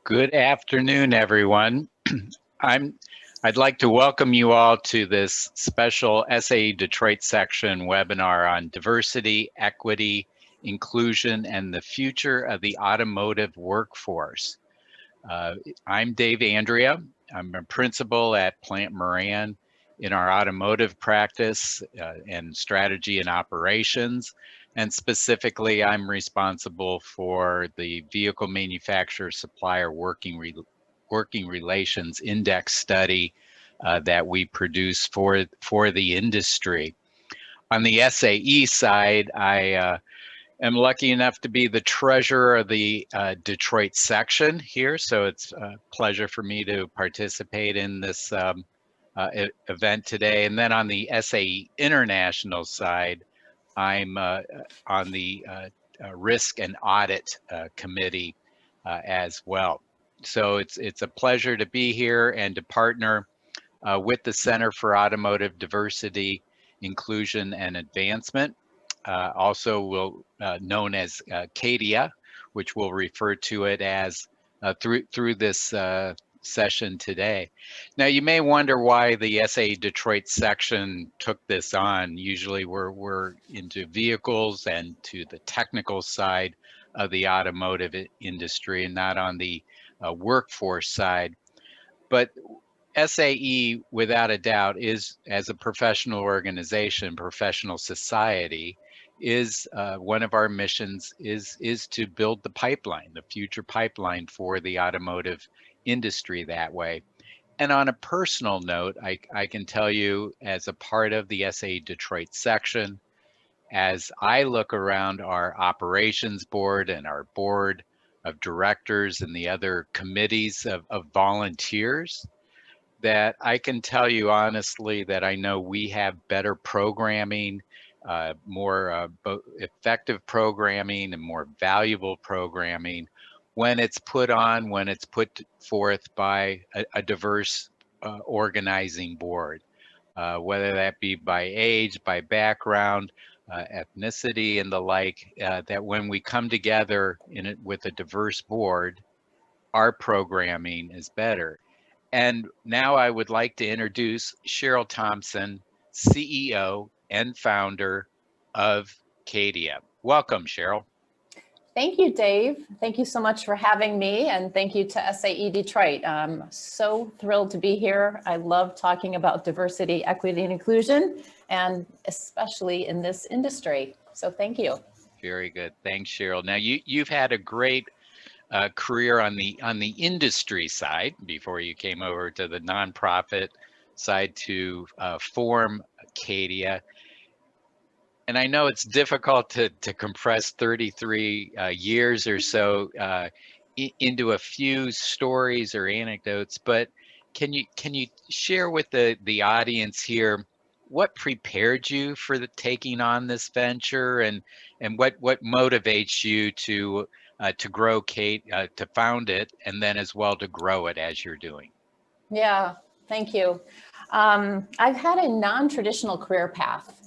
Good afternoon, everyone. I'm, I'd like to welcome you all to this special SAE Detroit section webinar on diversity, equity, inclusion, and the future of the automotive workforce. Uh, I'm Dave Andrea. I'm a principal at Plant Moran in our automotive practice and strategy and operations. And specifically, I'm responsible for the vehicle manufacturer supplier working relations index study that we produce for the industry. On the SAE side, I am lucky enough to be the treasurer of the Detroit section here, so it's a pleasure for me to participate in this event today. And then on the SAE International side, I'm on the Risk and Audit Committee as well. So it's a pleasure to be here and to partner with the Center for Automotive Diversity, Inclusion, and Advancement, also known as KDS, which we'll refer to it as through this session today. Now, you may wonder why the SAE Detroit section took this on. Usually we're into vehicles and to the technical side of the automotive industry and not on the workforce side. But SAE, without a doubt, is, as a professional organization, professional society, is one of our missions is to build the pipeline, the future pipeline for the automotive industry that way. And on a personal note, I can tell you, as a part of the SAE Detroit section, as I look around our operations board and our board of directors and the other committees of volunteers, that I can tell you honestly that I know we have better programming, more effective programming and more valuable programming when it's put on, when it's put forth by a diverse organizing board, whether that be by age, by background, ethnicity, and the like, that when we come together with a diverse board, our programming is better. And now I would like to introduce Cheryl Thompson, CEO and founder of KDS. Welcome, Cheryl. Thank you, Dave. Thank you so much for having me, and thank you to SAE Detroit. I'm so thrilled to be here. I love talking about diversity, equity, and inclusion, and especially in this industry. So thank you. Very good. Thanks, Cheryl. Now you've had a great career on the industry side before you came over to the nonprofit side to form KDS. And I know it's difficult to compress 33 years or so into a few stories or anecdotes, but can you share with the audience here what prepared you for taking on this venture, and what motivates you to grow to found it, and then as well to grow it as you're doing? Yeah, thank you. I've had a non-traditional career path.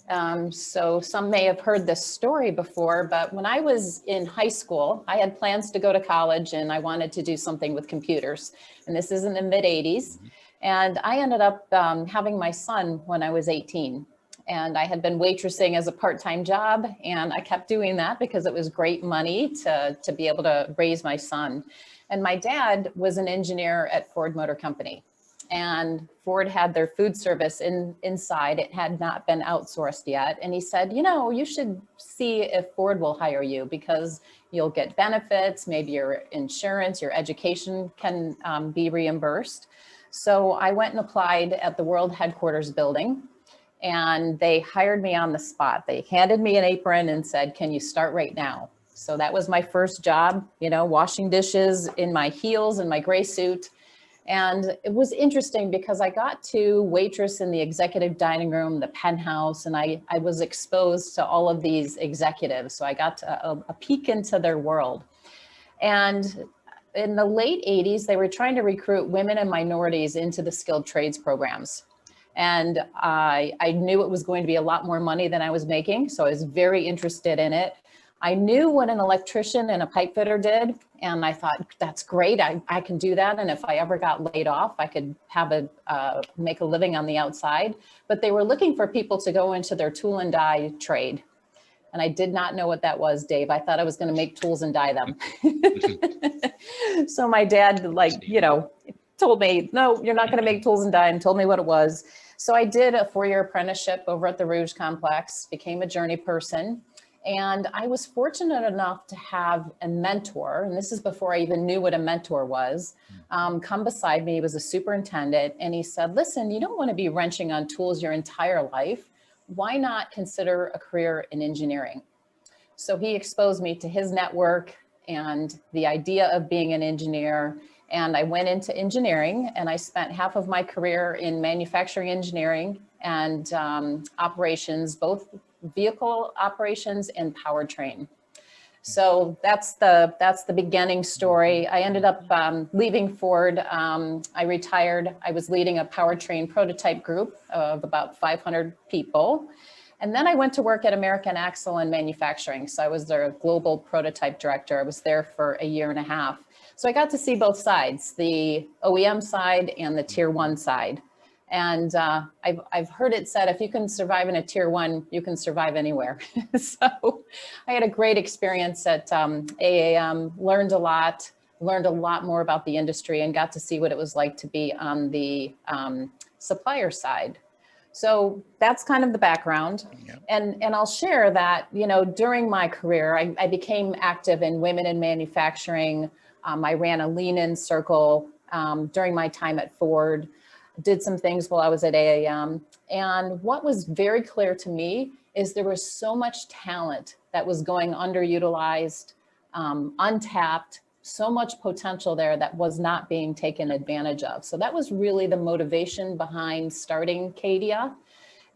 So some may have heard this story before, but when I was in high school, I had plans to go to college and I wanted to do something with computers. And this is in the mid 80s. And I ended up having my son when I was 18. And I had been waitressing as a part-time job, and I kept doing that because it was great money to be able to raise my son. And my dad was an engineer at Ford Motor Company. And Ford had their food service inside. It had not been outsourced yet. And he said, you know, you should see if Ford will hire you because you'll get benefits, maybe your insurance, your education can be reimbursed. So I went and applied at the world headquarters building, and they hired me on the spot. They handed me an apron and said, can you start right now? So that was my first job, you know, washing dishes in my heels and my gray suit. And it was interesting because I got to waitress in the executive dining room, the penthouse, and I was exposed to all of these executives. So I got a peek into their world. And in the late 80s, they were trying to recruit women and minorities into the skilled trades programs. And I knew it was going to be a lot more money than I was making. So I was very interested in it. I knew what an electrician and a pipe fitter did, and I thought, that's great, I can do that, and if I ever got laid off, I could have make a living on the outside. But they were looking for people to go into their tool and die trade. And I did not know what that was, Dave. I thought I was going to make tools and dye them. So my dad, told me, no, you're not going to make tools and dye, and told me what it was. So I did a 4-year apprenticeship over at the Rouge Complex, became a journey person. And I was fortunate enough to have a mentor, and this is before I even knew what a mentor was, come beside me. He was a superintendent, and he said, listen, you don't want to be wrenching on tools your entire life. Why not consider a career in engineering? So he exposed me to his network and the idea of being an engineer. And I went into engineering, and I spent half of my career in manufacturing engineering and operations, both vehicle operations and powertrain. So that's the beginning story. I ended up leaving Ford. I retired. I was leading a powertrain prototype group of about 500 people. And then I went to work at American Axle and Manufacturing. So I was their global prototype director. I was there for a year and a half. So I got to see both sides, the OEM side and the tier 1 side. And I've heard it said, if you can survive in a tier 1, you can survive anywhere. So I had a great experience at AAM, learned a lot more about the industry, and got to see what it was like to be on the supplier side. So that's kind of the background. Yeah. And I'll share that, during my career, I became active in women in manufacturing. I ran a lean in circle during my time at Ford. Did some things while I was at AAM. And what was very clear to me is there was so much talent that was going underutilized, untapped, so much potential there that was not being taken advantage of. So that was really the motivation behind starting KDS.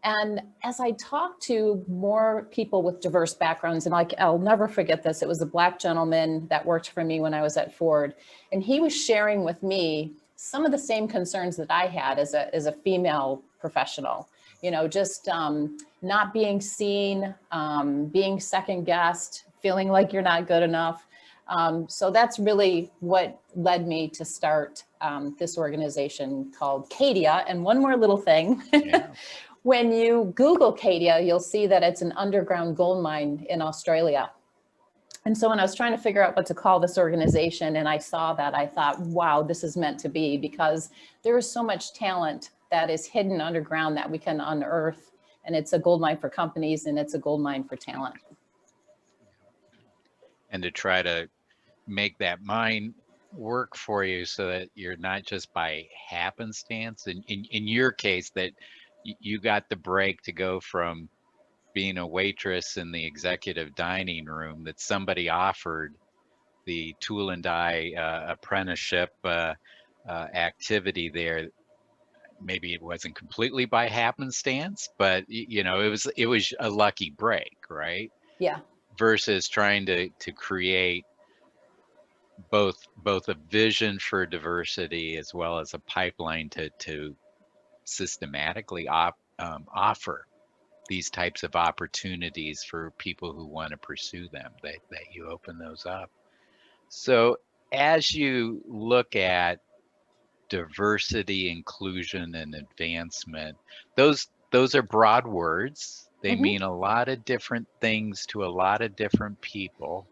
And as I talked to more people with diverse backgrounds, and I'll never forget this, it was a Black gentleman that worked for me when I was at Ford. And he was sharing with me some of the same concerns that I had as a female professional, just not being seen, being second guessed, feeling like you're not good enough. So that's really what led me to start this organization called KDS. And one more little thing, yeah. When you Google KDS, you'll see that it's an underground gold mine in Australia. And so when I was trying to figure out what to call this organization and I saw that, I thought, wow, this is meant to be, because there is so much talent that is hidden underground that we can unearth. And it's a gold mine for companies, and it's a gold mine for talent. And to try to make that mine work for you so that you're not just by happenstance. And in your case, that you got the break to go from being a waitress in the executive dining room, that somebody offered the tool and die apprenticeship activity there. Maybe it wasn't completely by happenstance, but it was a lucky break, right? Yeah. Versus trying to create both a vision for diversity as well as a pipeline to systematically offer these types of opportunities for people who want to pursue them, that you open those up. So as you look at diversity, inclusion, and advancement, those are broad words. They mean a lot of different things to a lot of different people.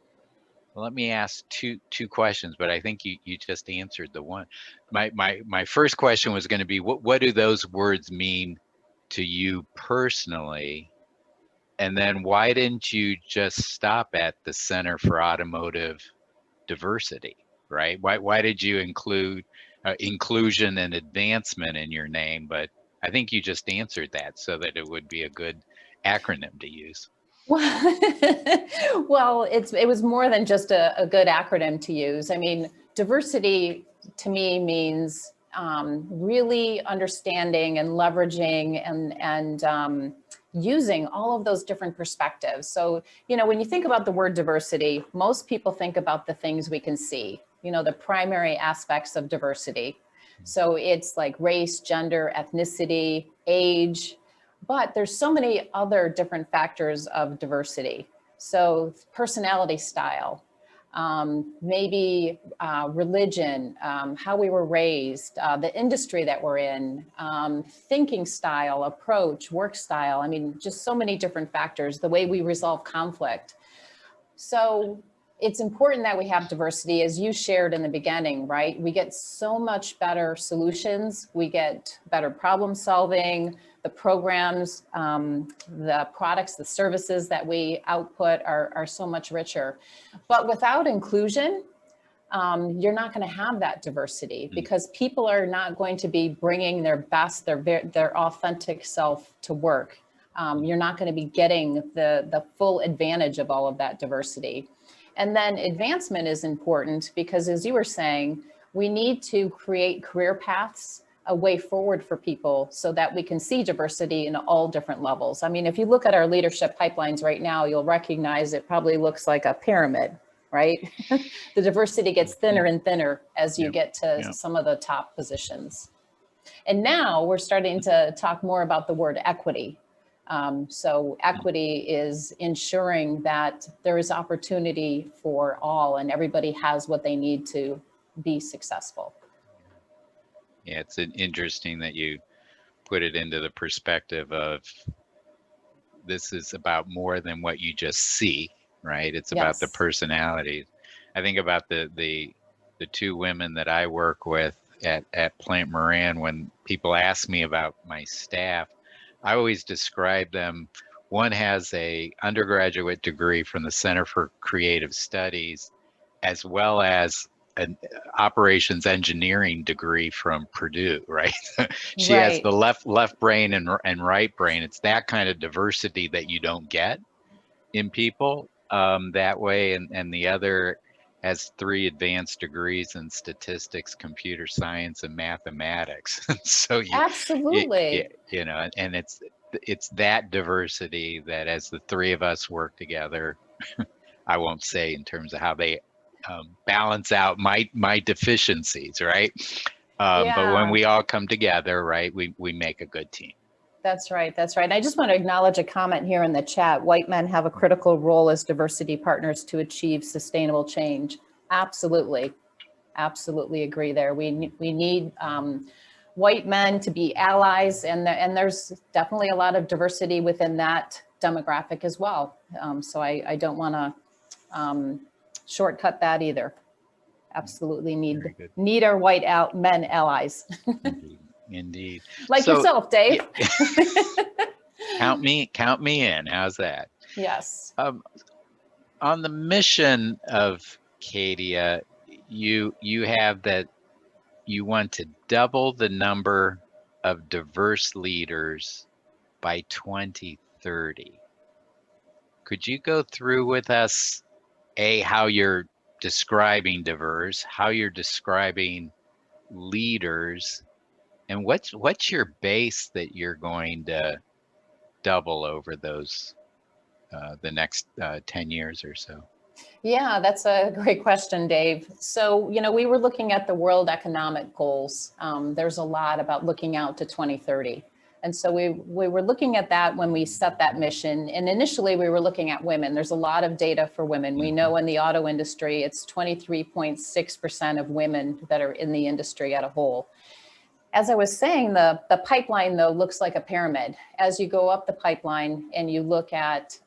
Let me ask two questions, but I think you just answered the one. My first question was going to be, what do those words mean to you personally? And then why didn't you just stop at the Center for Automotive Diversity, right? Why did you include inclusion and advancement in your name? But I think you just answered that, so that it would be a good acronym to use. Well, it was more than just a good acronym to use. I mean, diversity to me means really understanding and leveraging and using all of those different perspectives. So, when you think about the word diversity, most people think about the things we can see, the primary aspects of diversity. So it's like race, gender, ethnicity, age, but there's so many other different factors of diversity. So personality style, maybe religion, how we were raised, the industry that we're in, thinking style, approach, work style. I mean, just so many different factors, the way we resolve conflict. So it's important that we have diversity, as you shared in the beginning, right? We get so much better solutions. We get better problem solving. The programs, the products, the services that we output are so much richer. But without inclusion, you're not going to have that diversity, because people are not going to be bringing their best, their authentic self to work. You're not going to be getting the full advantage of all of that diversity. And then advancement is important because, as you were saying, we need to create career paths, a way forward for people so that we can see diversity in all different levels. I mean, if you look at our leadership pipelines right now, you'll recognize it probably looks like a pyramid, right? The diversity gets thinner and thinner as you get to some of the top positions. And now we're starting to talk more about the word equity. So equity is ensuring that there is opportunity for all and everybody has what they need to be successful. Yeah, it's interesting that you put it into the perspective of this is about more than what you just see, right? It's about the personalities. I think about the two women that I work with at Plant Moran. When people ask me about my staff, I always describe them. One has a undergraduate degree from the Center for Creative Studies, as well as an operations engineering degree from Purdue, right? She has the left brain and right brain. It's that kind of diversity that you don't get in people that way. And the other has 3 advanced degrees in statistics, computer science, and mathematics. So Absolutely. you know, and it's that diversity that, as the 3 of us work together, I won't say in terms of how they balance out my deficiencies, right? But when we all come together, right, we make a good team. That's right. That's right. And I just want to acknowledge a comment here in the chat. White men have a critical role as diversity partners to achieve sustainable change. Absolutely. Absolutely agree there. We need white men to be allies, and there's definitely a lot of diversity within that demographic as well. So I don't want to shortcut that either. Absolutely need our white men allies. Indeed. Like so, yourself, Dave. Count me in. How's that? Yes. On the mission of Cadia, you have that you want to double the number of diverse leaders by 2030. Could you go through with us, how you're describing diverse, how you're describing leaders, and what's your base that you're going to double over those the next 10 years or so? Yeah, that's a great question, Dave. So, you know, we were looking at the World Economic Goals. There's a lot about looking out to 2030. And so we were looking at that when we set that mission. And initially we were looking at women. There's a lot of data for women. We know in the auto industry, it's 23.6% of women that are in the industry as a whole. As I was saying, the pipeline, though, looks like a pyramid. As you go up the pipeline and you look at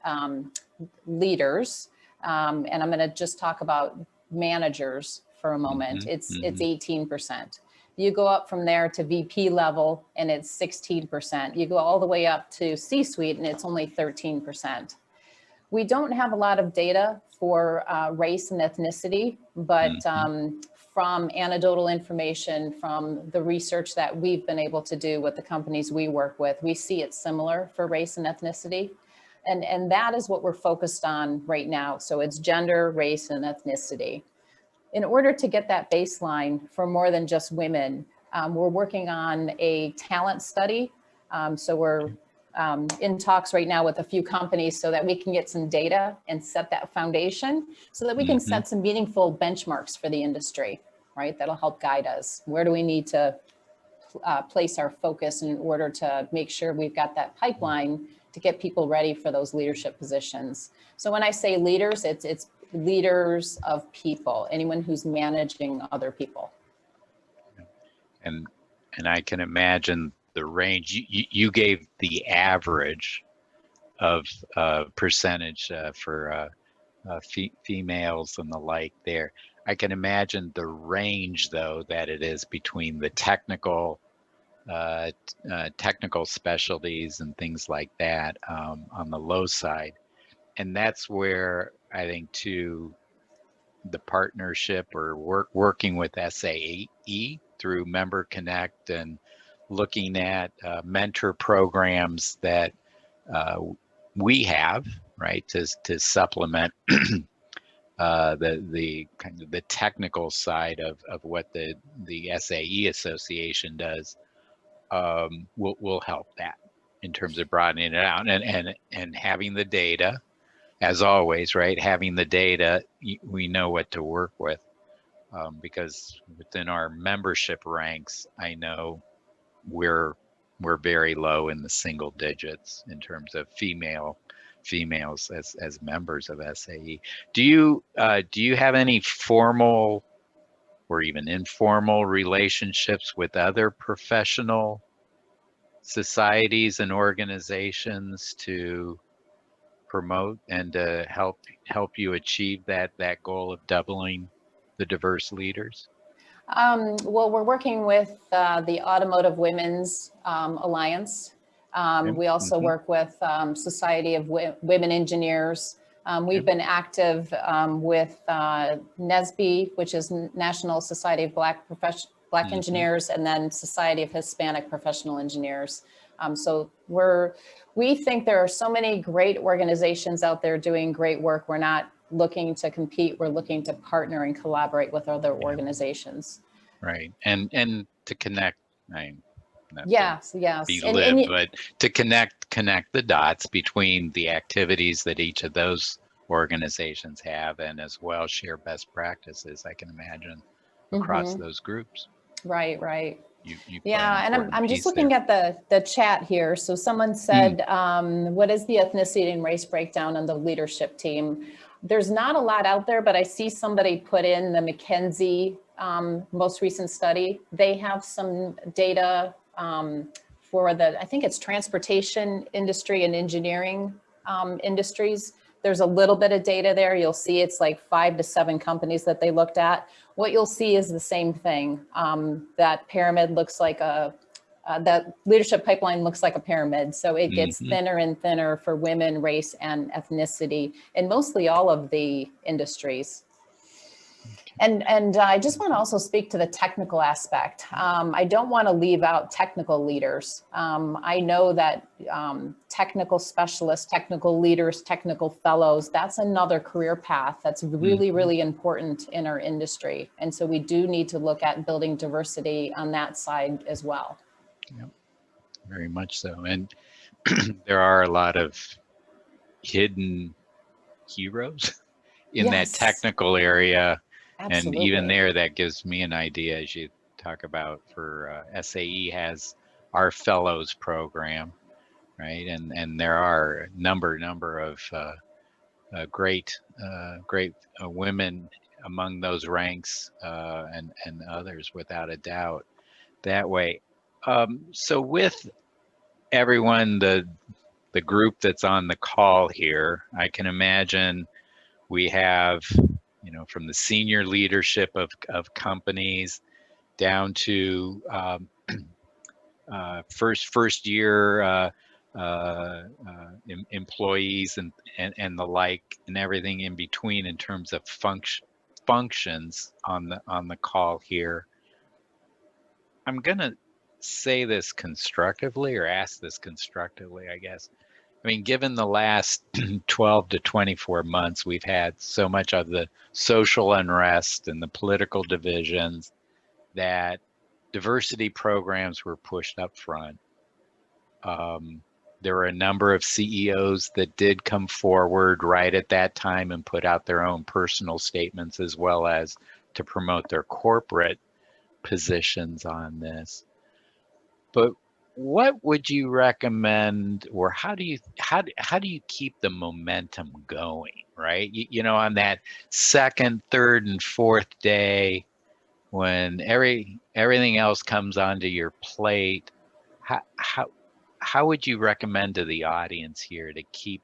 leaders, and I'm going to just talk about managers for a moment, it's 18%. You go up from there to VP level and it's 16%. You go all the way up to C-suite and it's only 13%. We don't have a lot of data for race and ethnicity, but from anecdotal information, from the research that we've been able to do with the companies we work with, we see it similar for race and ethnicity. And that is what we're focused on right now. So it's gender, race, and ethnicity. In order to get that baseline for more than just women, we're working on a talent study. So we're in talks right now with a few companies so that we can get some data and set that foundation so that we can set some meaningful benchmarks for the industry, right? That'll help guide us. Where do we need to place our focus in order to make sure we've got that pipeline to get people ready for those leadership positions. So when I say leaders, it's leaders of people, anyone who's managing other people. And I can imagine the range. You gave the average of percentage for females and the like there. I can imagine the range, though, that it is between the technical specialties and things like that on the low side. And that's where I think, too, the partnership or working with SAE through Member Connect and looking at mentor programs that we have, right, to supplement the kind of the technical side of what the SAE Association does will help that in terms of broadening it out and having the data, as always, right? Having the data, we know what to work with because within our membership ranks, I know we're very low in the single digits in terms of females as members of SAE. Do you have any formal or even informal relationships with other professional societies and organizations to promote and to help you achieve that goal of doubling the diverse leaders? Well, we're working with the Automotive Women's Alliance. We also work with Society of Women Engineers. We've been active with NSBE, which is National Society of Black Engineers, and then Society of Hispanic Professional Engineers. So we think there are so many great organizations out there doing great work. We're not looking to compete, we're looking to partner and collaborate with other organizations. Right, and to connect, yes. But to connect the dots between the activities that each of those organizations have, and as well share best practices, I can imagine, across those groups. Right. You yeah, and I'm just looking at the chat here. So someone said, what is the ethnicity and race breakdown on the leadership team? There's not a lot out there, but I see somebody put in the McKinsey most recent study. They have some data for I think it's transportation industry and engineering industries. There's a little bit of data there. You'll see it's like 5 to 7 companies that they looked at. What you'll see is the same thing. That pyramid looks like that leadership pipeline looks like a pyramid. So it gets thinner and thinner for women, race, and ethnicity, and mostly all of the industries. And I just want to also speak to the technical aspect. I don't want to leave out technical leaders. I know that technical specialists, technical leaders, technical fellows, that's another career path that's really, really important in our industry. And so we do need to look at building diversity on that side as well. Yep, very much so. And there are a lot of hidden heroes in that technical area. Absolutely. And even there, that gives me an idea, as you talk about, for SAE has our fellows program, right? And there are a number of great women among those ranks and others, without a doubt, that way. So with everyone, the group that's on the call here, I can imagine we have, from the senior leadership of companies down to first year employees and the like, and everything in between in terms of functions on the call here. I'm gonna say this constructively, or ask this constructively, I guess. I mean, given the last 12 to 24 months, we've had so much of the social unrest and the political divisions that diversity programs were pushed up front. There were a number of CEOs that did come forward right at that time and put out their own personal statements, as well as to promote their corporate positions on this. But what would you recommend, or how do you keep the momentum going, right? You know, on that second, third, and fourth day, when everything else comes onto your plate, how how how would you recommend to the audience here to keep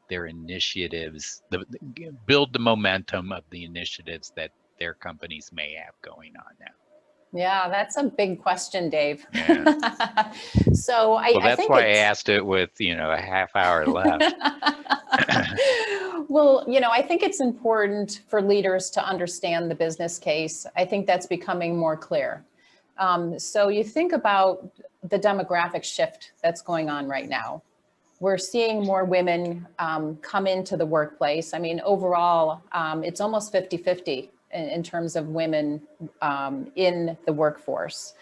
their initiatives, build the momentum of the initiatives that their companies may have going on now? Yeah, that's a big question, Dave. Yeah. So Well, I that's think why I it's asked it with, a half hour left. well, I think it's important for leaders to understand the business case. I think that's becoming more clear. So you think about the demographic shift that's going on right now. We're seeing more women come into the workplace. I mean, overall, it's almost 50-50 in terms of women in the workforce.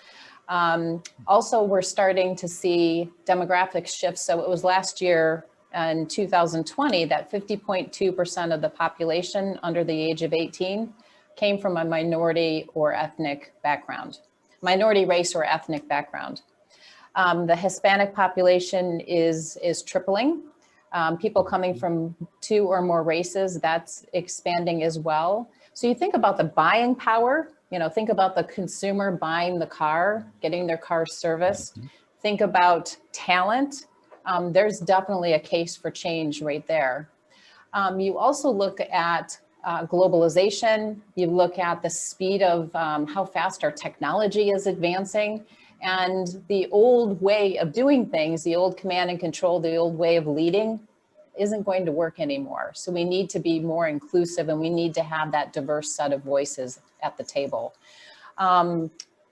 Also, we're starting to see demographic shifts. So it was last year in 2020 that 50.2% of the population under the age of 18 came from a minority or ethnic background, minority race or ethnic background. The Hispanic population is tripling. People coming from 2 or more races, that's expanding as well. So you think about the buying power, think about the consumer buying the car, getting their car serviced. Mhm. Think about talent. There's definitely a case for change right there. You also look at globalization. You look at the speed of how fast our technology is advancing. And the old way of doing things, the old command and control, the old way of leading isn't going to work anymore. So we need to be more inclusive, and we need to have that diverse set of voices at the table.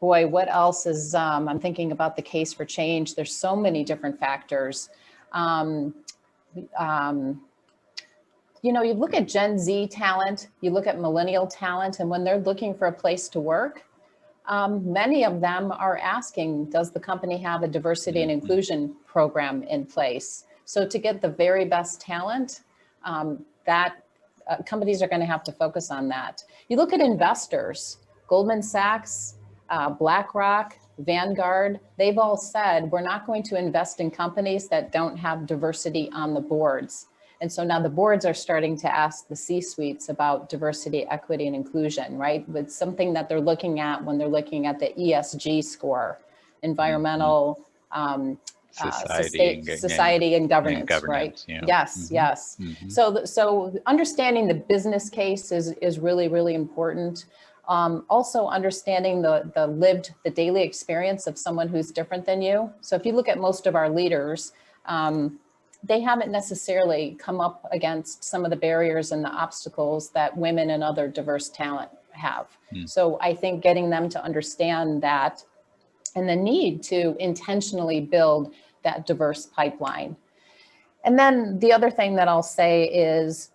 Boy, what else is, I'm thinking about the case for change. There's so many different factors. Um, um, you look at Gen Z talent, you look at millennial talent, and when they're looking for a place to work, many of them are asking, does the company have a diversity and Mhm. inclusion program in place? So to get the very best talent, that companies are going to have to focus on that. You look at investors, Goldman Sachs, BlackRock, Vanguard, they've all said, we're not going to invest in companies that don't have diversity on the boards. And so now the boards are starting to ask the C-suites about diversity, equity, and inclusion, right? With something that they're looking at when they're looking at the ESG score, Mhm. environmental, society and and governance, right? governance. Yeah. Yes, Hmm. yes. Hmm. So understanding the business case is really, really important. Also understanding the daily experience of someone who's different than you. So if you look at most of our leaders, they haven't necessarily come up against some of the barriers and the obstacles that women and other diverse talent have. Mm. So I think getting them to understand that and the need to intentionally build that diverse pipeline. And then the other thing that I'll say is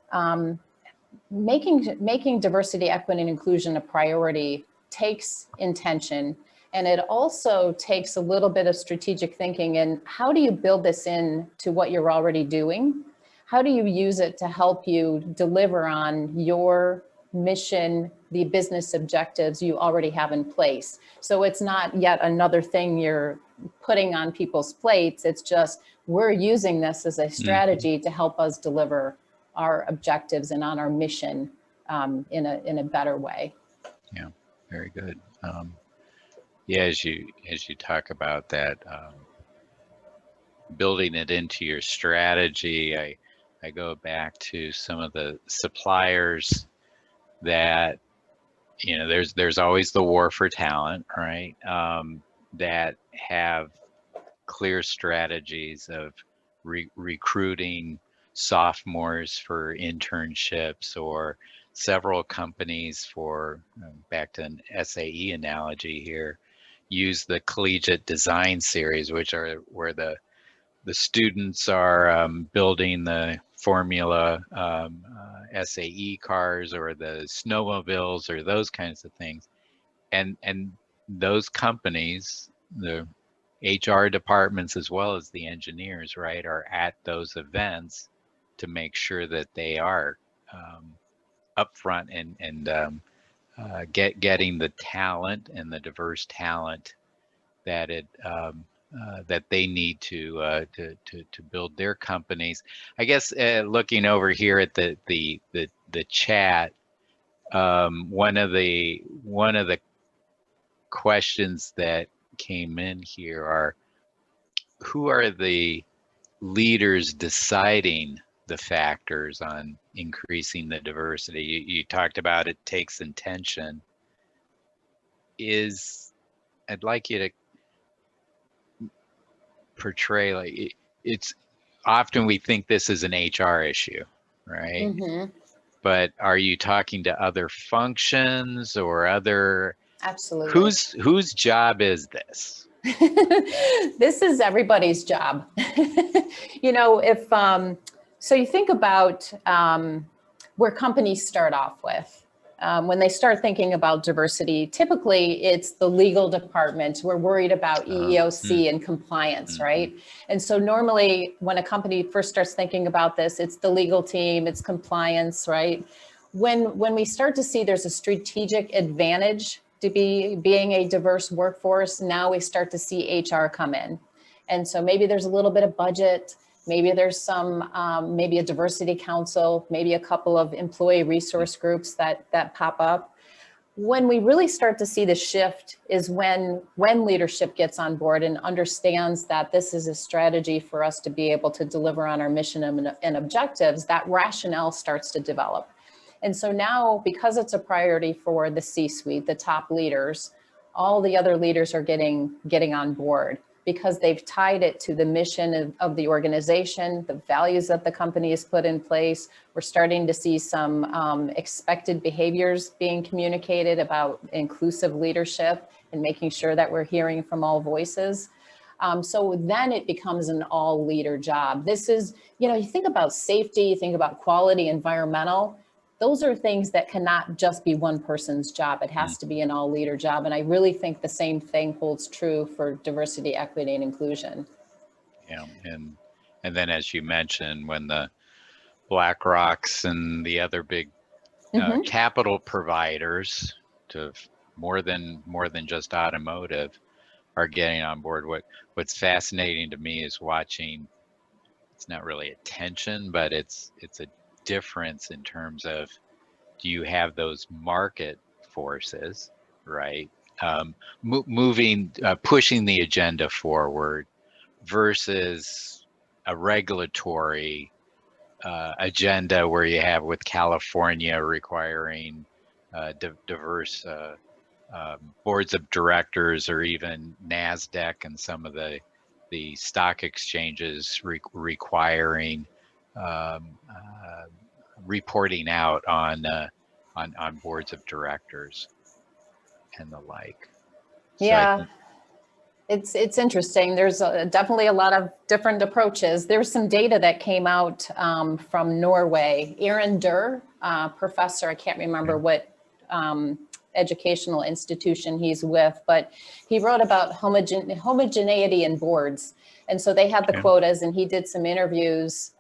making diversity, equity, and inclusion a priority takes intention. And it also takes a little bit of strategic thinking. And how do you build this in to what you're already doing? How do you use it to help you deliver on your mission, the business objectives you already have in place? So it's not yet another thing you're putting on people's plates. It's just, we're using this as a Mhm. strategy to help us deliver our objectives and on our mission in a better way. Yeah, very good. Yeah, as you talk about that, building it into your strategy, I go back to some of the suppliers that, there's always the war for talent, right? That have clear strategies of recruiting sophomores for internships, or several companies for, back to an SAE analogy here, use the collegiate design series, which are where the students are building the Formula SAE cars, or the snowmobiles, or those kinds of things. And those companies, the HR departments as well as the engineers, right, are at those events to make sure that they are upfront and getting the talent and the diverse talent that it that they need to build their companies. I guess looking over here at the chat, one of the questions that came in here are, who are the leaders deciding the factors on increasing the diversity? You talked about it takes intention. I'd like you to portray, like, it's often we think this is an HR issue, right? Mm-hmm. But are you talking to other functions or other? Absolutely. Whose job is this? This is everybody's job. You know, if so you think about where companies start off with. When they start thinking about diversity, typically it's the legal department. We're worried about EEOC and compliance, right? And so normally when a company first starts thinking about this, it's the legal team, it's compliance, right? When we start to see there's a strategic advantage to being a diverse workforce, now we start to see HR come in. And so maybe there's a little bit of budget, maybe there's some, maybe a diversity council, maybe a couple of employee resource groups that pop up. When we really start to see the shift is when leadership gets on board and understands that this is a strategy for us to be able to deliver on our mission and objectives, that rationale starts to develop. And so now, because it's a priority for the C-suite, the top leaders, all the other leaders are getting on board because they've tied it to the mission of the organization, the values that the company has put in place. We're starting to see some expected behaviors being communicated about inclusive leadership and making sure that we're hearing from all voices. So then it becomes an all leader job. This is, you know, you think about safety, you think about quality, environmental. Those are things that cannot just be one person's job. It has to be an all leader job. And I really think the same thing holds true for diversity, equity, and inclusion. Yeah, and then as you mentioned, when the BlackRocks and the other big capital providers to more than just automotive are getting on board, what's fascinating to me is watching. It's not really attention, but it's a difference in terms of, do you have those market forces, right? Moving, pushing the agenda forward versus a regulatory agenda where you have with California requiring diverse boards of directors, or even NASDAQ and some of the stock exchanges requiring reporting out on boards of directors and the like. So yeah, it's interesting. There's definitely a lot of different approaches. There's some data that came out from Norway. Aaron Durr, professor, I can't remember what educational institution he's with, but he wrote about homogeneity in boards. And so they had the quotas, and he did some interviews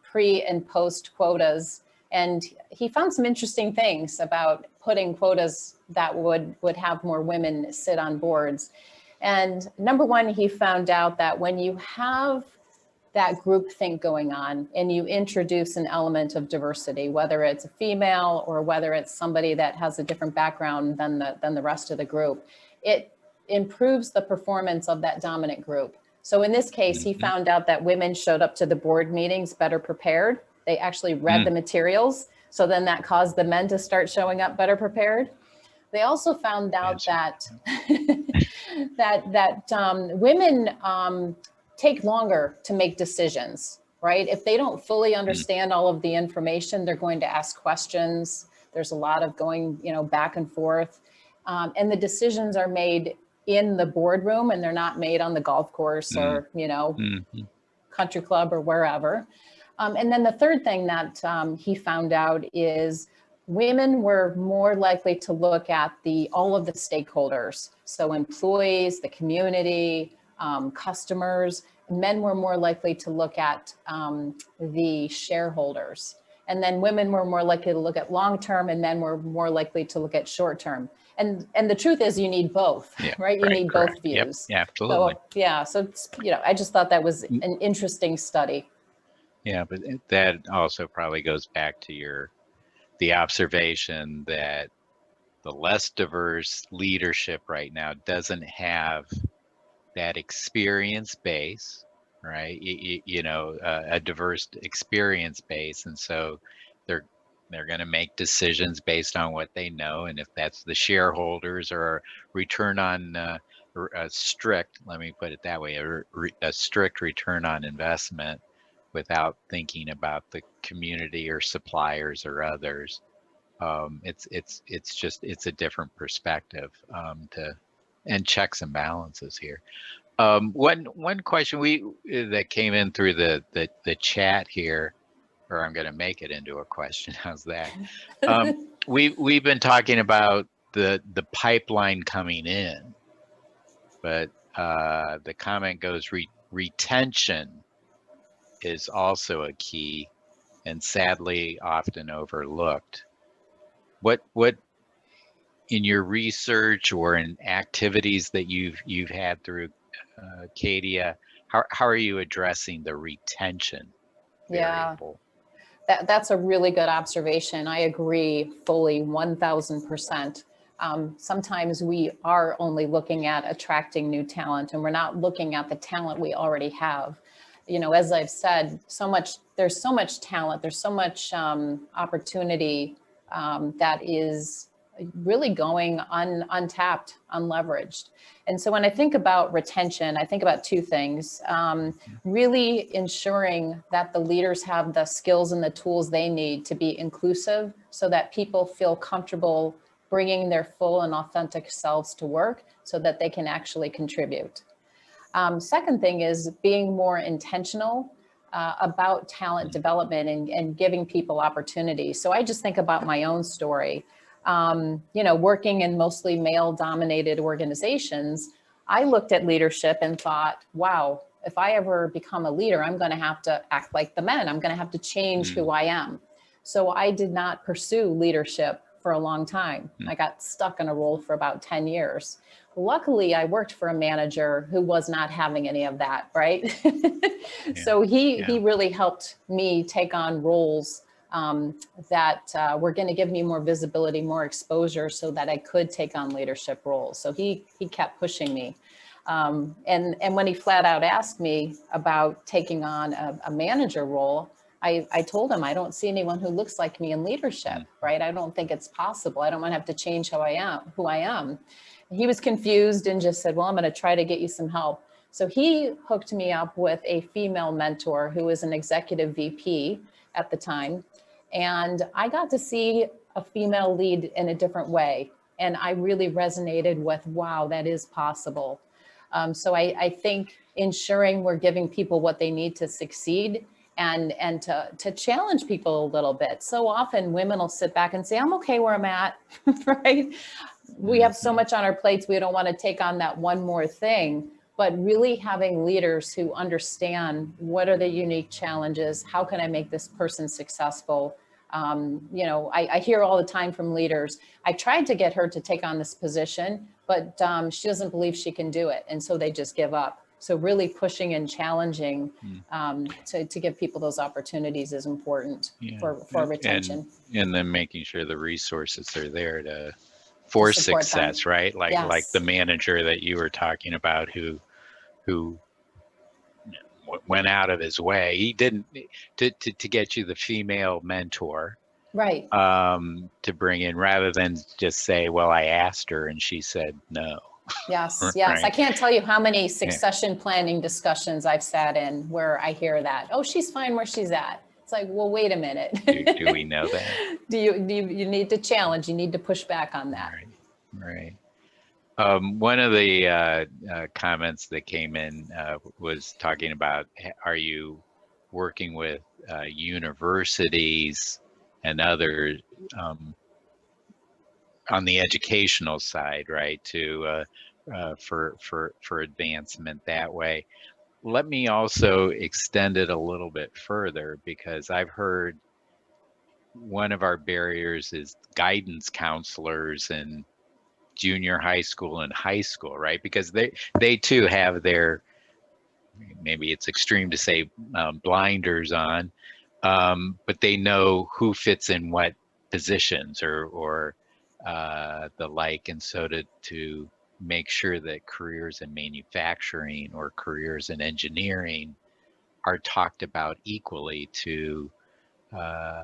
pre and post quotas. And he found some interesting things about putting quotas that would have more women sit on boards. And number one, he found out that when you have that group think going on and you introduce an element of diversity, whether it's a female or whether it's somebody that has a different background than the rest of the group, it improves the performance of that dominant group. So in this case, he found out that women showed up to the board meetings better prepared. They actually read the materials. So then that caused the men to start showing up better prepared. They also found out that women take longer to make decisions, right? If they don't fully understand all of the information, they're going to ask questions. There's a lot of going, back and forth. And the decisions are made in the boardroom, and they're not made on the golf course or, country club or wherever. And then the third thing that he found out is women were more likely to look at all of the stakeholders. So employees, the community, customers. Men were more likely to look at the shareholders. And then women were more likely to look at long-term and men were more likely to look at short-term. And the truth is you need both, Yeah, right? You need correct. both views. Yep, absolutely. So, yeah, so, I just thought that was an interesting study. Yeah, but that also probably goes back to the observation that the less diverse leadership right now doesn't have that experience base, right? A diverse experience base, and so they're they're going to make decisions based on what they know, and if that's the shareholders or return on a strict, let me put it that way, a strict return on investment without thinking about the community or suppliers or others. It's a different perspective and checks and balances here. One question that came in through the chat here, or I'm going to make it into a question. How's that? We've been talking about the pipeline coming in, but the comment goes retention is also a key and sadly often overlooked. What in your research or in activities that you've had through Cadia, how are you addressing the retention variable? That's a really good observation. I agree fully 1000%. Sometimes we are only looking at attracting new talent and we're not looking at the talent we already have. As I've said, there's so much talent, there's so much opportunity that is really going untapped, unleveraged. And so when I think about retention, I think about two things. Really ensuring that the leaders have the skills and the tools they need to be inclusive so that people feel comfortable bringing their full and authentic selves to work so that they can actually contribute. Second thing is being more intentional about talent development and giving people opportunities. So I just think about my own story. Working in mostly male-dominated organizations, I looked at leadership and thought, wow, if I ever become a leader, I'm going to have to act like the men. I'm going to have to change who I am. So I did not pursue leadership for a long time. I got stuck in a role for about 10 years. Luckily, I worked for a manager who was not having any of that, right? So he really helped me take on roles that were going to give me more visibility, more exposure so that I could take on leadership roles. So he kept pushing me. And when he flat out asked me about taking on a manager role, I told him, I don't see anyone who looks like me in leadership, right? I don't think it's possible. I don't want to have to change who I am. He was confused and just said, well, I'm going to try to get you some help. So he hooked me up with a female mentor who was an executive VP at the time. And I got to see a female lead in a different way. And I really resonated with, wow, that is possible. So I think ensuring we're giving people what they need to succeed and to challenge people a little bit. So often women will sit back and say, I'm okay where I'm at, right? We have so much on our plates, we don't want to take on that one more thing. But really having leaders who understand what are the unique challenges, how can I make this person successful? I hear all the time from leaders, I tried to get her to take on this position, but she doesn't believe she can do it. And so they just give up. So really pushing and challenging to give people those opportunities is important for retention. And then making sure the resources are there for success, right? Like the manager that you were talking about who went out of his way. He didn't to get you the female mentor, right? To bring in rather than just say, well, I asked her and she said no. Yes, Right. yes. I can't tell you how many succession planning discussions I've sat in where I hear that, oh, she's fine where she's at. It's like, well, wait a minute. Do we know that? Do you need to challenge, you need to push back on that. Right. One of the comments that came in was talking about, are you working with universities and other on the educational side, right, to for advancement that way? Let me also extend it a little bit further because I've heard one of our barriers is guidance counselors in junior high school and high school, right? Because they too have their, maybe it's extreme to say, blinders on, but they know who fits in what positions or the like, and so to make sure that careers in manufacturing or careers in engineering are talked about equally uh,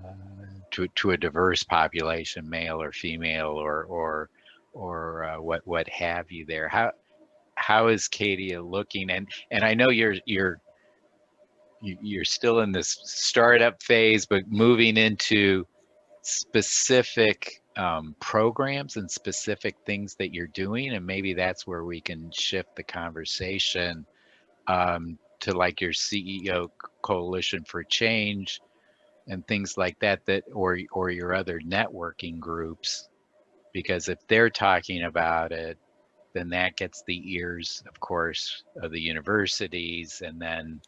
to a diverse population, male or female, or what have you. There, how is Katie looking? And I know you're still in this startup phase, but moving into specific programs and specific things that you're doing, and maybe that's where we can shift the conversation to like your CEO Coalition for Change and things like that, or your other networking groups, because if they're talking about it, then that gets the ears, of course, of the universities, and then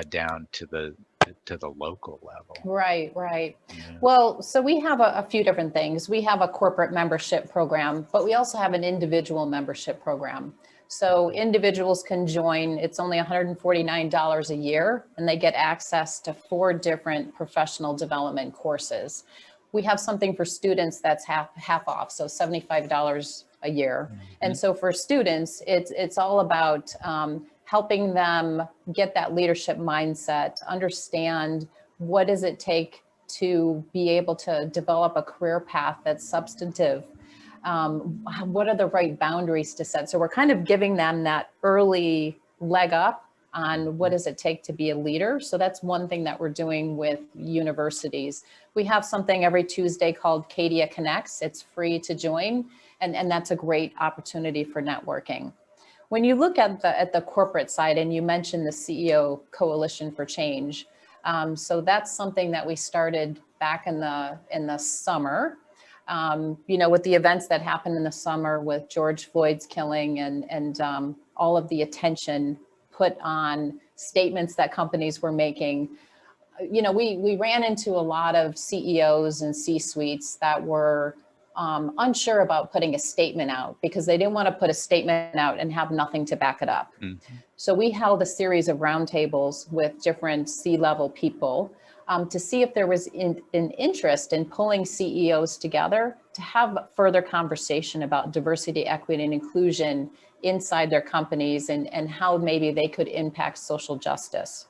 down to the local level. Right, right. Yeah. Well, so we have a few different things. We have a corporate membership program, but we also have an individual membership program. So individuals can join. It's only $149 a year, and they get access to 4 different professional development courses. We have something for students that's half off, so $75 a year. And so for students, it's all about helping them get that leadership mindset, understand what does it take to be able to develop a career path that's substantive. What are the right boundaries to set? So we're kind of giving them that early leg up on what does it take to be a leader. So that's one thing that we're doing with universities. We have something every Tuesday called KDS Connects. It's free to join, and that's a great opportunity for networking. When you look at the corporate side, and you mentioned the CEO Coalition for Change, so that's something that we started back in the summer. With the events that happened in the summer with George Floyd's killing and all of the attention put on statements that companies were making, we ran into a lot of CEOs and C-suites that were unsure about putting a statement out because they didn't want to put a statement out and have nothing to back it up. Mm-hmm. So we held a series of roundtables with different C-level people to see if there was an interest in pulling CEOs together to have further conversation about diversity, equity, and inclusion inside their companies and how maybe they could impact social justice.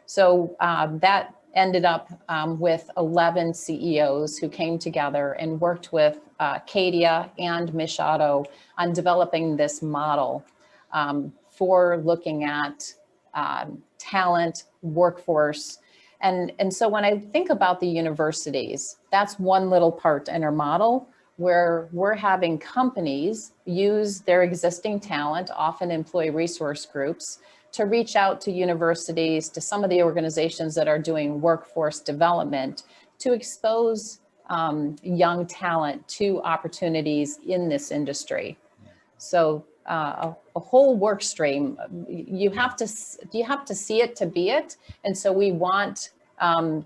So that ended up with 11 CEOs who came together and worked with KDS and Mish Auto on developing this model for looking at talent, workforce. And so when I think about the universities, that's one little part in our model where we're having companies use their existing talent, often employee resource groups, to reach out to universities, to some of the organizations that are doing workforce development, to expose young talent to opportunities in this industry. So a whole work stream. You have to see it to be it. And so we want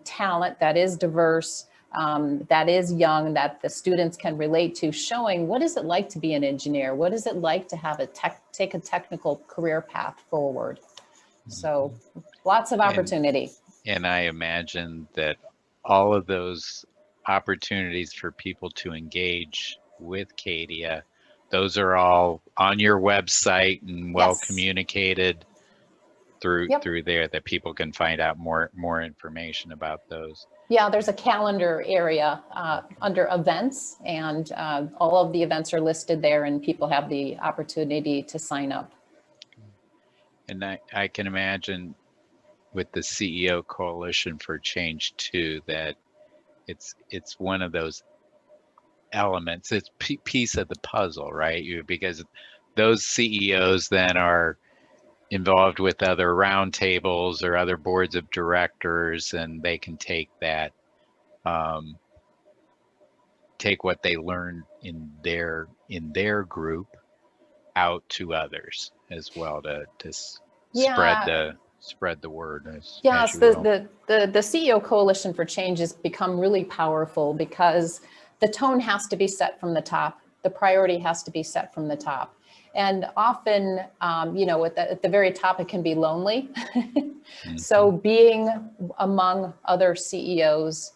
talent that is diverse, that is young, that the students can relate to, showing what is it like to be an engineer? What is it like to have take a technical career path forward? So lots of opportunity. And I imagine that all of those opportunities for people to engage with Kadia, those are all on your website and well communicated through there, that people can find out more information about those. Yeah, there's a calendar area under events, and all of the events are listed there, and people have the opportunity to sign up. And I can imagine with the CEO Coalition for Change too, that it's one of those elements, it's piece of the puzzle, right? Because those CEOs then are involved with other roundtables or other boards of directors, and they can take that, take what they learned in their group out to others as well to spread the word as Yes, you will. the CEO Coalition for Change has become really powerful because the tone has to be set from the top. The priority has to be set from the top. And often, you know, at the very top, it can be lonely. So being among other CEOs,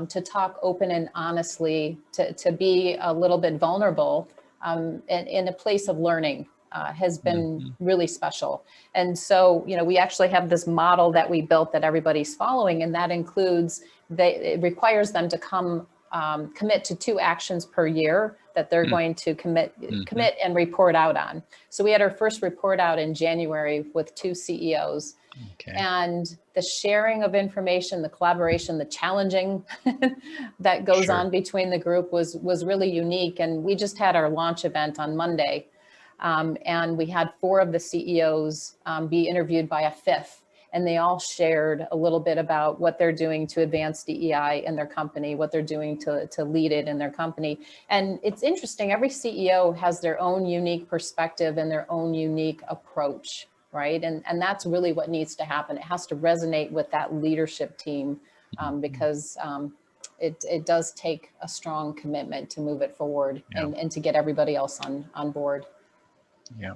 to talk open and honestly, to be a little bit vulnerable, in a place of learning, has been really special. And so, you know, we actually have this model that we built that everybody's following, and that includes, it requires them to commit to 2 actions per year that they're going to commit and report out on. So we had our first report out in January with 2 CEOs. Okay. And the sharing of information, the collaboration, the challenging that goes on between the group was really unique. And we just had our launch event on Monday. And we had 4 of the CEOs be interviewed by a 5th. And they all shared a little bit about what they're doing to advance DEI in their company, what they're doing to lead it in their company. And it's interesting, every CEO has their own unique perspective and their own unique approach, right? And that's really what needs to happen. It has to resonate with that leadership team, because it does take a strong commitment to move it forward and to get everybody else on board. Yeah.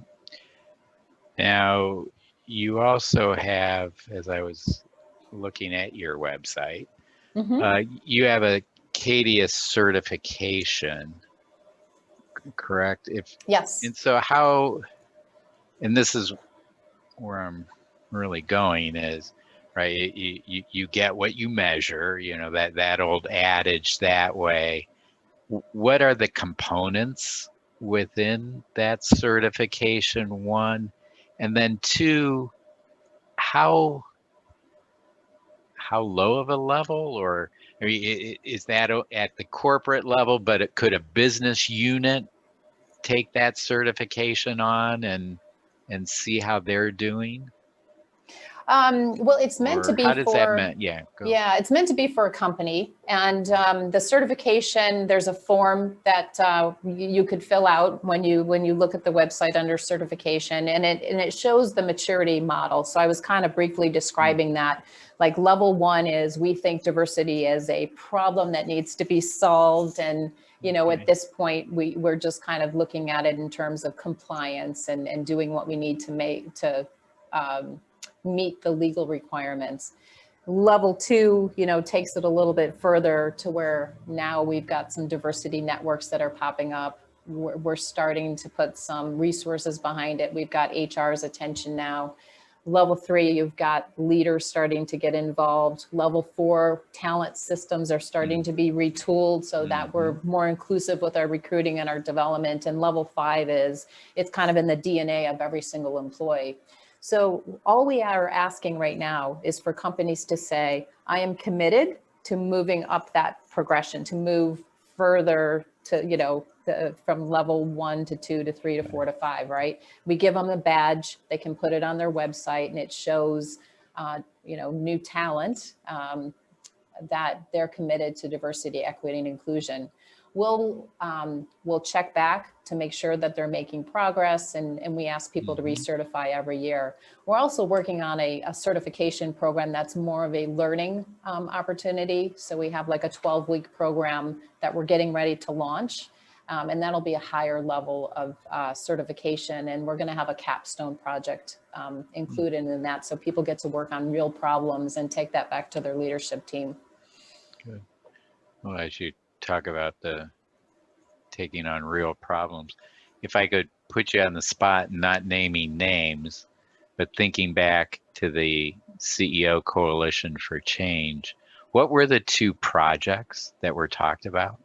Now, you also have, as I was looking at your website, you have a KDS certification, correct? Yes. And so how, and this is where I'm really going is, right, you get what you measure, you know, that old adage that way. What are the components within that certification, 1? And then 2, how low of a level, or I mean, is that at the corporate level, but could a business unit take that certification on and see how they're doing? Well, it's meant to Or be how does that for, mean? Yeah, go. yeah, it's meant to be for a company. And the certification, there's a form that you could fill out when you look at the website under certification, and it shows the maturity model. So I was kind of briefly describing that. Like level 1 is, we think diversity is a problem that needs to be solved. And, you know, at this point, we're just kind of looking at it in terms of compliance and doing what we need to make to meet the legal requirements. Level 2, you know, takes it a little bit further to where now we've got some diversity networks that are popping up. We're starting to put some resources behind it. We've got HR's attention now. Level 3, you've got leaders starting to get involved. Level 4, talent systems are starting to be retooled so that we're more inclusive with our recruiting and our development. And level 5 is, it's kind of in the DNA of every single employee. So all we are asking right now is for companies to say, I am committed to moving up that progression, to move further to, you know, from level 1 to 2 to 3 to 4 to 5, right? We give them a badge, they can put it on their website, and it shows, you know, new talent that they're committed to diversity, equity, and inclusion. We'll check back to make sure that they're making progress, and we ask people to recertify every year. We're also working on a certification program that's more of a learning opportunity. So we have like a 12-week program that we're getting ready to launch, and that'll be a higher level of certification. And we're going to have a capstone project included in that, so people get to work on real problems and take that back to their leadership team. Good. Well, as you talk about the taking on real problems, if I could put you on the spot, not naming names, but thinking back to the CEO Coalition for Change, what were the 2 projects that were talked about?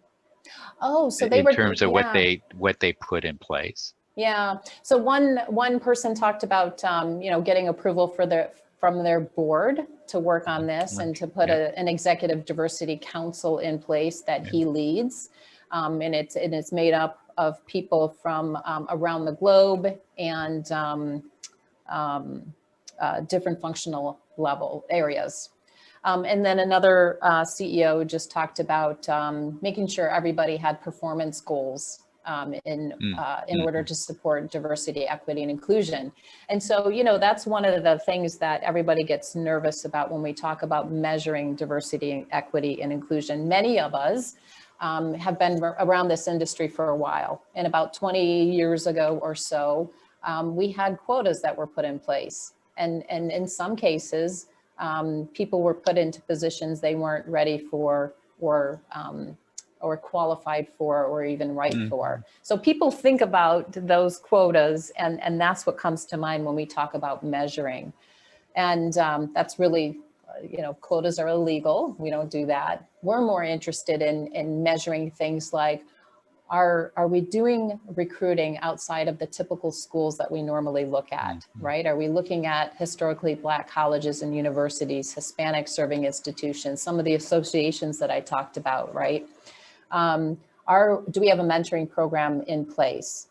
Oh, so they in were, terms of yeah. what they put in place? Yeah. So one person talked about you know, getting approval from their board to work on this and to put an executive diversity council in place that he leads, and it's made up of people from around the globe and different functional level areas. And then another CEO just talked about making sure everybody had performance goals in order to support diversity, equity, and inclusion. And so, that's one of the things that everybody gets nervous about when we talk about measuring diversity, equity, and inclusion. Many of us have been around this industry for a while. And about 20 years ago or so, we had quotas that were put in place. And in some cases, people were put into positions they weren't ready for or qualified for or even right for. So people think about those quotas, and that's what comes to mind when we talk about measuring. And that's really, quotas are illegal. We don't do that. We're more interested in measuring things like, are we doing recruiting outside of the typical schools that we normally look at, right? Are we looking at historically Black colleges and universities, Hispanic serving institutions, some of the associations that I talked about, right? Do we have a mentoring program in place?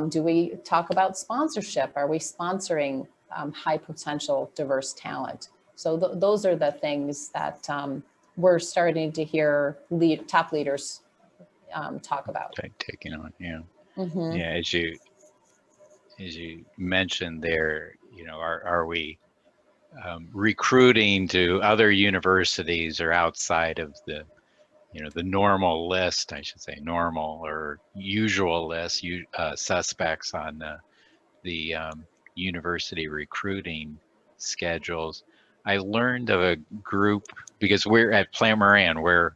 Do we talk about sponsorship? Are we sponsoring high potential diverse talent? So those are the things that we're starting to hear top leaders talk about. Taking on, yeah. Yeah, as you mentioned there, are we recruiting to other universities or outside of the the normal list, I should say, normal or usual list, suspects on the university recruiting schedules. I learned of a group, because we're at Plant Moran, we're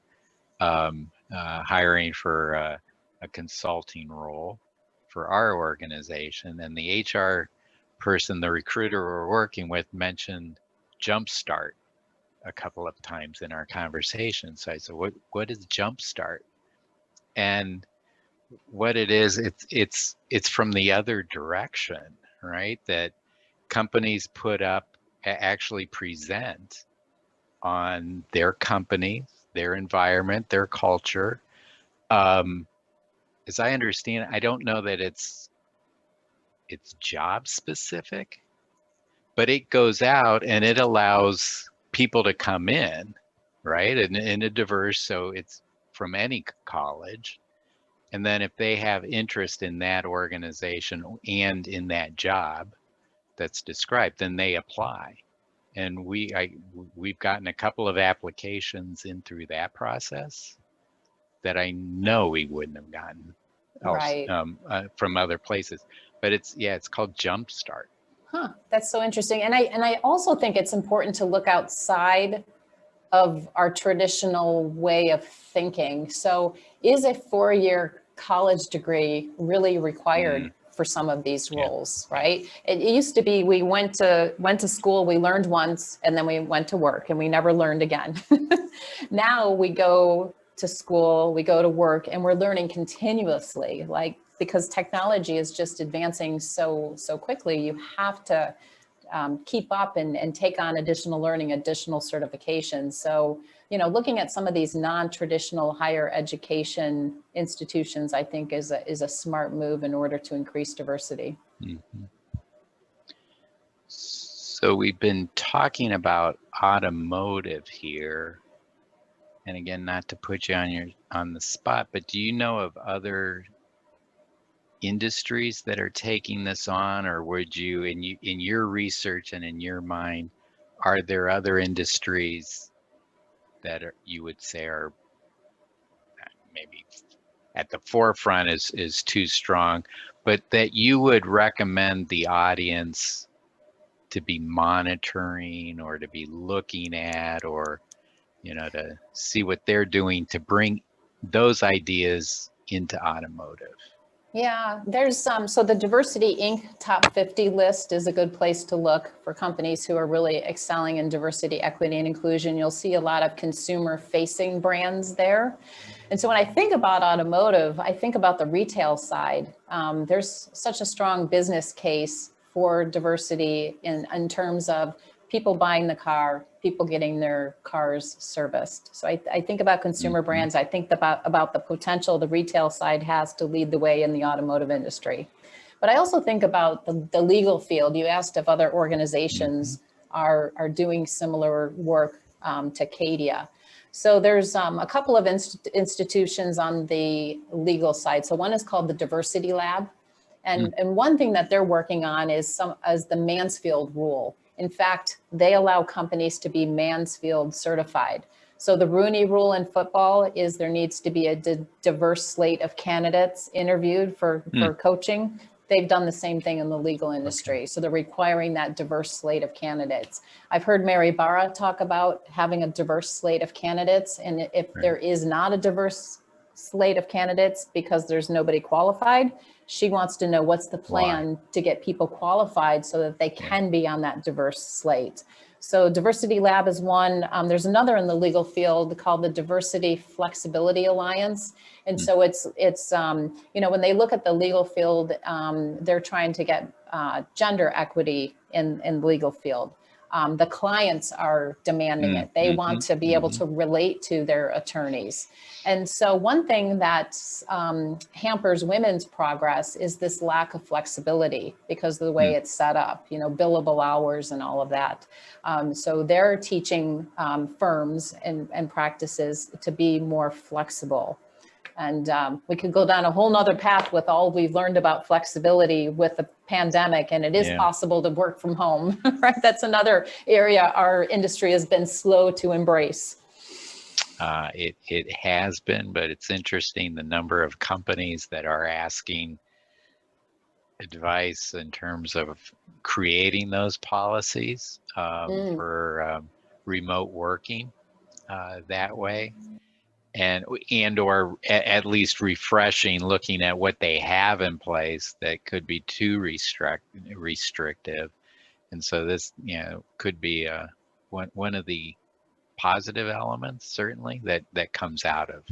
hiring for a consulting role for our organization, and the HR person, the recruiter we're working with, mentioned Jumpstart a couple of times in our conversation. So I said, what is Jumpstart? And what it is, it's from the other direction, right? That companies put up, actually present on their company, their environment, their culture. As I understand it, I don't know that it's job specific, but it goes out and it allows people to come in, right? And in a diverse, so it's from any college. And then if they have interest in that organization and in that job that's described, then they apply. And we've gotten a couple of applications in through that process that I know we wouldn't have gotten else, from other places. But it's called Jumpstart. Huh, that's so interesting. And I also think it's important to look outside of our traditional way of thinking. So is a 4-year college degree really required for some of these roles, right? It used to be we went to school, we learned once, and then we went to work and we never learned again. Now we go to school, we go to work, and we're learning continuously, because technology is just advancing so quickly. You have to keep up and take on additional learning, additional certifications. So, looking at some of these non-traditional higher education institutions, I think is a smart move in order to increase diversity. So we've been talking about automotive here. And again, not to put you on the spot, but do you know of other industries that are taking this on, or would you, in your research and in your mind, are there other industries that you would say are maybe at the forefront is too strong, but that you would recommend the audience to be monitoring or to be looking at, or to see what they're doing to bring those ideas into automotive? Yeah, there's so the Diversity Inc. Top 50 list is a good place to look for companies who are really excelling in diversity, equity, and inclusion. You'll see a lot of consumer-facing brands there. And so when I think about automotive, I think about the retail side. There's such a strong business case for diversity in terms of people buying the car, people getting their cars serviced. So I think about consumer brands. I think about the potential the retail side has to lead the way in the automotive industry. But I also think about the legal field. You asked if other organizations are doing similar work to CADIA. So there's a couple of institutions on the legal side. So one is called the Diversity Lab. And one thing that they're working on is the Mansfield rule. In fact, they allow companies to be Mansfield certified. So the Rooney rule in football is there needs to be a diverse slate of candidates interviewed for coaching. They've done the same thing in the legal industry. Okay. So they're requiring that diverse slate of candidates. I've heard Mary Barra talk about having a diverse slate of candidates. And if there is not a diverse slate of candidates because there's nobody qualified, she wants to know what's the plan to get people qualified so that they can be on that diverse slate. So Diversity Lab is one. There's another in the legal field called the Diversity Flexibility Alliance. And so it's you know, when they look at the legal field, they're trying to get gender equity in the legal field. The clients are demanding it. They want to be able to relate to their attorneys. And so one thing that hampers women's progress is this lack of flexibility because of the way it's set up, you know, billable hours and all of that. So they're teaching firms and practices to be more flexible. And we could go down a whole nother path with all we've learned about flexibility with the pandemic, and it is possible to work from home, right? That's another area our industry has been slow to embrace. It has been, but it's interesting the number of companies that are asking advice in terms of creating those policies for remote working that way. And or at least refreshing, looking at what they have in place that could be too restrictive. And so this, you know, could be one of the positive elements, certainly, that comes out of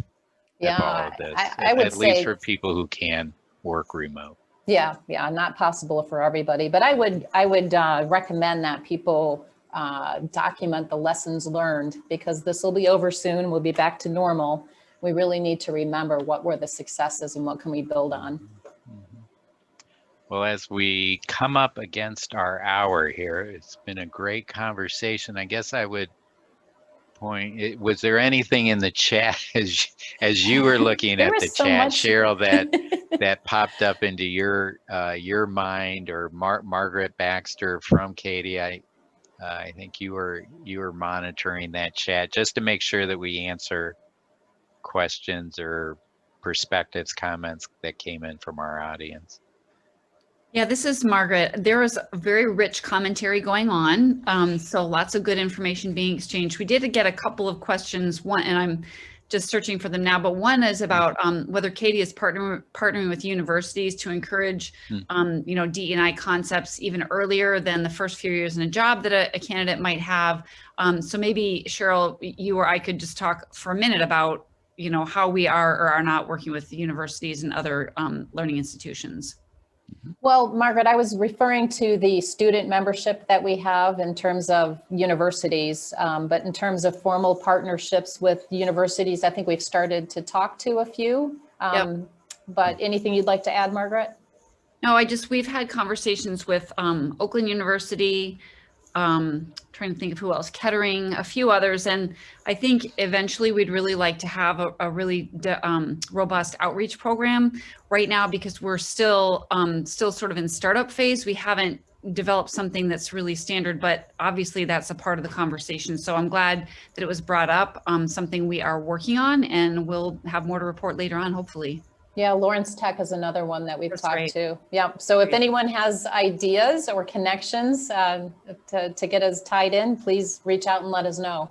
all of this. I would at say, least for people who can work remote. Yeah, not possible for everybody, but I would recommend that people document the lessons learned because this will be over soon. We'll be back to normal. We really need to remember what were the successes and what can we build on. Well, as we come up against our hour here, it's been a great conversation. I guess I would point, was there anything in the chat as you were looking at the chat, Cheryl, that popped up into your mind, or Margaret Baxter from Katie? I think you were monitoring that chat just to make sure that we answer questions or perspectives, comments that came in from our audience. Yeah, this is Margaret. There is a very rich commentary going on, so lots of good information being exchanged. We did get a couple of questions, one, and I'm just searching for them now, but one is about whether Katie is partnering with universities to encourage, you know, DE&I concepts even earlier than the first few years in a job that a candidate might have. So maybe Cheryl, you or I could just talk for a minute about, you know, how we are or are not working with universities and other learning institutions. Well, Margaret, I was referring to the student membership that we have in terms of universities, but in terms of formal partnerships with universities, I think we've started to talk to a few. But anything you'd like to add, Margaret? No, we've had conversations with Oakland University, trying to think of who else, Kettering, a few others. And I think eventually we'd really like to have a really robust outreach program right now, because we're still sort of in startup phase. We haven't developed something that's really standard, but obviously that's a part of the conversation. So I'm glad that it was brought up, something we are working on, and we'll have more to report later on, hopefully. Yeah, Lawrence Tech is another one that we've talked to. Yeah, so if anyone has ideas or connections to get us tied in, please reach out and let us know.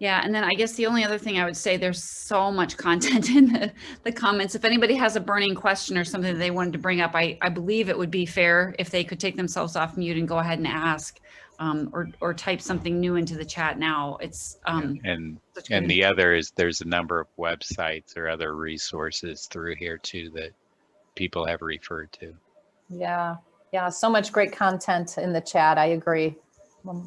Yeah, and then I guess the only other thing I would say, there's so much content in the comments. If anybody has a burning question or something that they wanted to bring up, I believe it would be fair if they could take themselves off mute and go ahead and ask, or type something new into the chat now. It's and the other is there's a number of websites or other resources through here too that people have referred to. Yeah, so much great content in the chat. I agree.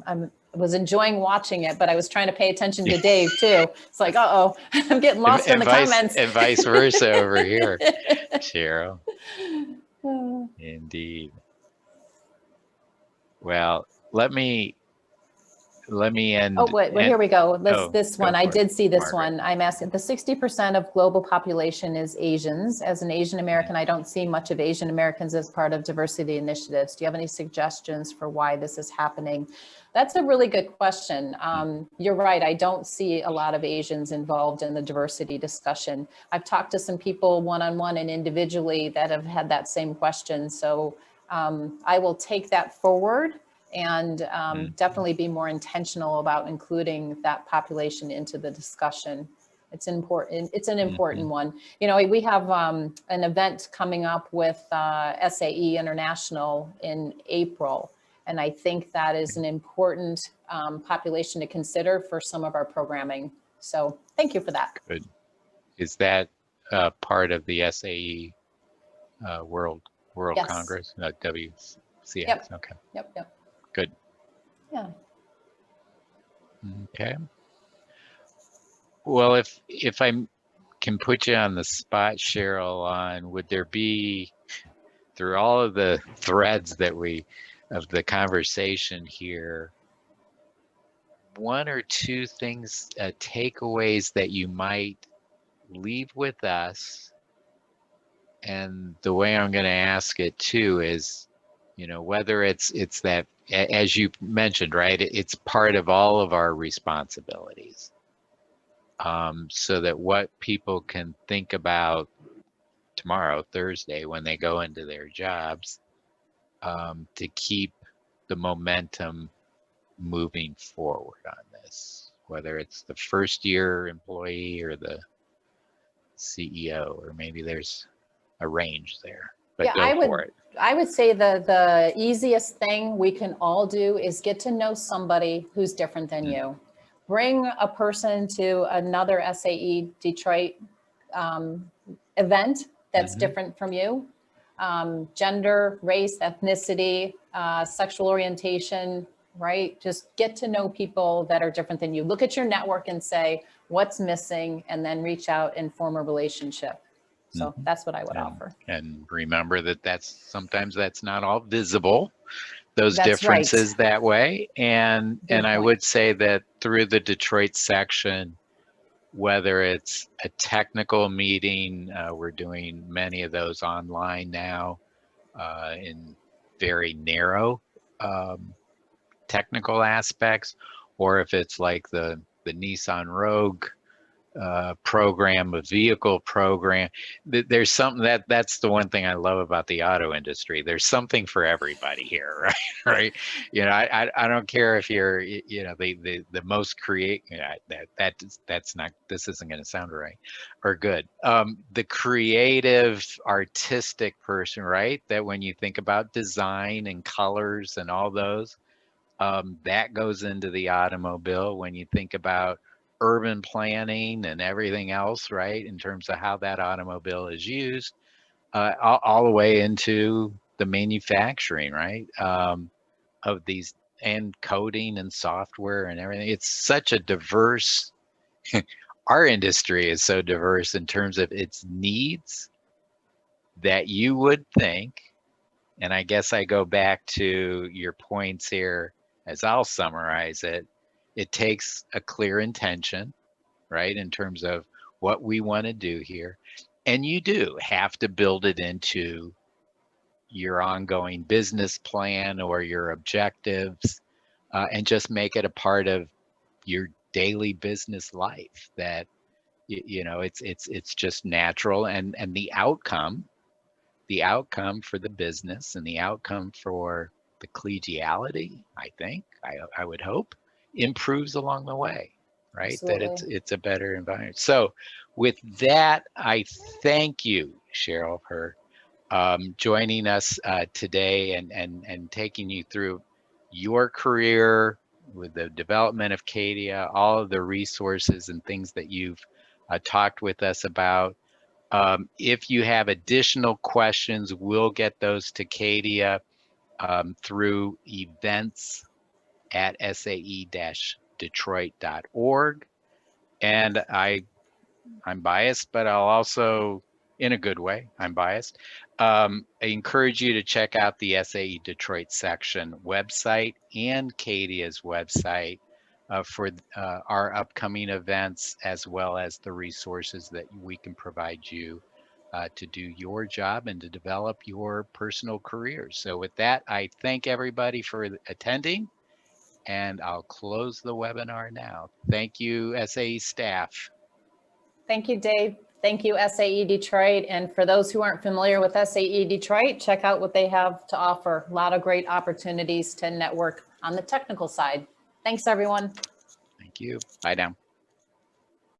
I was enjoying watching it, but I was trying to pay attention to Dave too. It's like, uh-oh, I'm getting lost in the comments. And vice versa over here, Cheryl. Indeed. Well, let me let me end. Oh, wait, well, here we go. Oh, This go one, I for it, did see this Margaret. one. I'm asking, the 60% of global population is Asians. As an Asian American, I don't see much of Asian Americans as part of diversity initiatives. Do you have any suggestions for why this is happening? That's a really good question. You're right. I don't see a lot of Asians involved in the diversity discussion. I've talked to some people one-on-one and individually that have had that same question. So I will take that forward and definitely be more intentional about including that population into the discussion. It's important. It's an important one. You know, we have an event coming up with SAE International in April. And I think that is an important population to consider for some of our programming. So thank you for that. Good. Is that part of the SAE World Yes. Congress? WCX. Yep. Okay. Yep. Good. Yeah. Okay. Well, if I can put you on the spot, Cheryl, on would there be, through all of the threads that of the conversation here, one or two things, takeaways that you might leave with us? And the way I'm going to ask it too is, you know, whether it's that, as you mentioned, right, it's part of all of our responsibilities. So that what people can think about tomorrow, Thursday, when they go into their jobs, to keep the momentum moving forward on this, whether it's the first year employee or the CEO, or maybe there's a range there, but Yeah, go for it. I would say the easiest thing we can all do is get to know somebody who's different than you. Bring a person to another SAE Detroit event that's different from you. Gender, race, ethnicity, sexual orientation, right? Just get to know people that are different than you. Look at your network and say, what's missing, and then reach out and form a relationship. So that's what I would offer. And remember that sometimes that's not all visible, those That's differences right. that way. And Good I point. would say that through the Detroit section, whether it's a technical meeting, we're doing many of those online now in very narrow technical aspects, or if it's like the Nissan Rogue program, a vehicle program. There's something that's the one thing I love about the auto industry. There's something for everybody here, right? Right. You know, I don't care if you're, you know, the most that's not, this isn't going to sound right or good. The creative, artistic person, right? That when you think about design and colors and all those, that goes into the automobile. When you think about urban planning and everything else, right, in terms of how that automobile is used, all the way into the manufacturing, right, of these, and coding and software and everything. It's such a diverse, our industry is so diverse in terms of its needs that you would think, and I guess I go back to your points here as I'll summarize it, it takes a clear intention, right, in terms of what we want to do here. And you do have to build it into your ongoing business plan or your objectives, and just make it a part of your daily business life, that you know it's just natural, and the outcome for the business and the outcome for the collegiality, I think, I would hope, improves along the way, right? Absolutely. That it's a better environment. So with that, I thank you, Cheryl, for joining us today and taking you through your career with the development of CADIA, all of the resources and things that you've talked with us about. If you have additional questions, we'll get those to Kadia through events at sae-detroit.org. And I'm biased, but I'll also, in a good way, I'm biased. I encourage you to check out the SAE Detroit section website and Kadia's website. for our upcoming events, as well as the resources that we can provide you to do your job and to develop your personal careers. So with that, I thank everybody for attending, and I'll close the webinar now. Thank you, SAE staff. Thank you, Dave. Thank you, SAE Detroit. And for those who aren't familiar with SAE Detroit, check out what they have to offer. A lot of great opportunities to network on the technical side. Thanks, everyone. Thank you. Bye now.